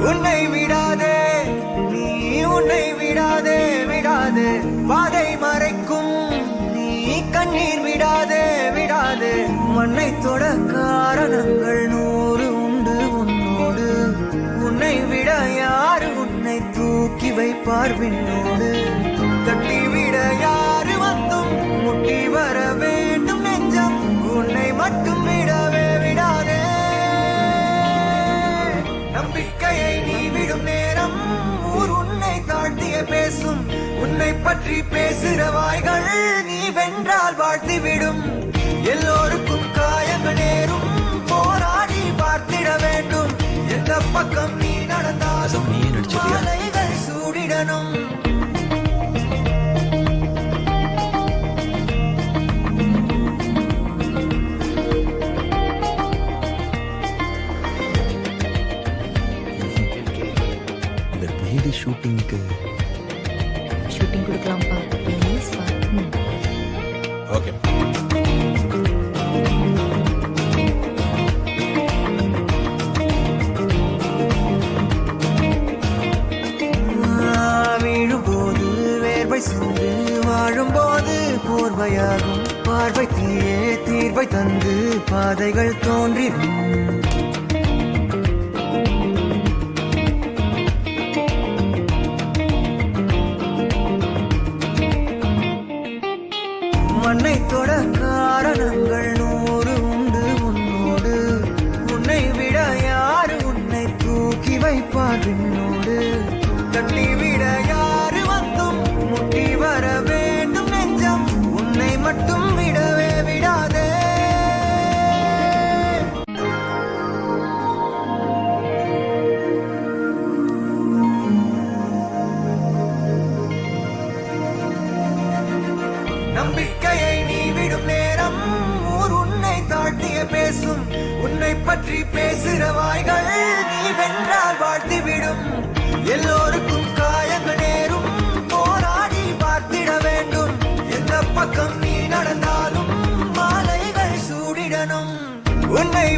உன்னை விடாதே நீ உன்னை விடாதே விடாதே பாதை மறைக்கும் நீ கண்ணீர் விடாதே விடாதே மண்ணை தொட காரணங்கள் 100 உண்டு உன்னோடு உன்னை விட யாரு உன்னை தூக்கி வைப்பார் விண்ணோடு தட்டிவிட யாரு வந்தும் முட்டி வர வேண்டும் நெஞ்சம் உன்னை மட்டும் விடவே விடாதே நம்பிக்கையை நீ விடும் நேரம் ஊர் உன்னை தாழ்த்திய பேசும் உன்னை பற்றி பேசுகிற வாய்கள் நீ வென்றால் வாழ்த்திவிடும் எல்லோருக்கும் காயங்கள் நேரும் போராடி பார்த்திட வேண்டும் எந்த பக்கம் நீ நடந்தாலும் மாலைகள் சூடிடணும் ஷூட்டிங் கொடுக்கலாம்ப்பா ப்ளீஸ் வா. ஓகே வீழும்போது வேர்வை சூடு வாழும்போது போர்வையாகும் பார்வை தீயே தீர்வை தந்து பாதைகள் தோன்றிடும் மண்ணை தொட காரணங்கள் 100 உண்டு உன்னோடு உன்னை விட யாரு உன்னை தூக்கி வைப்பார் விண்ணோடு தட்டிவிட யாரு வந்தும் முட்டி வர வேண்டும் நெஞ்சம் உன்னை மட்டும் விடவே விடாதே நம்பிக்கையை நீ விடும் நேரம் ஊர் உன்னை தாழ்த்திய பேசும் உன்னை பற்றி பேசுகிற வாய்கள் நீ வென்றால் வாழ்த்திவிடும் எல்லோருக்கும் காயங்கள் நேரும் போராடி பார்த்திட வேண்டும் எந்த பக்கம் நீ நடந்தாலும் மாலைகள் சூடிடணும் உன்னை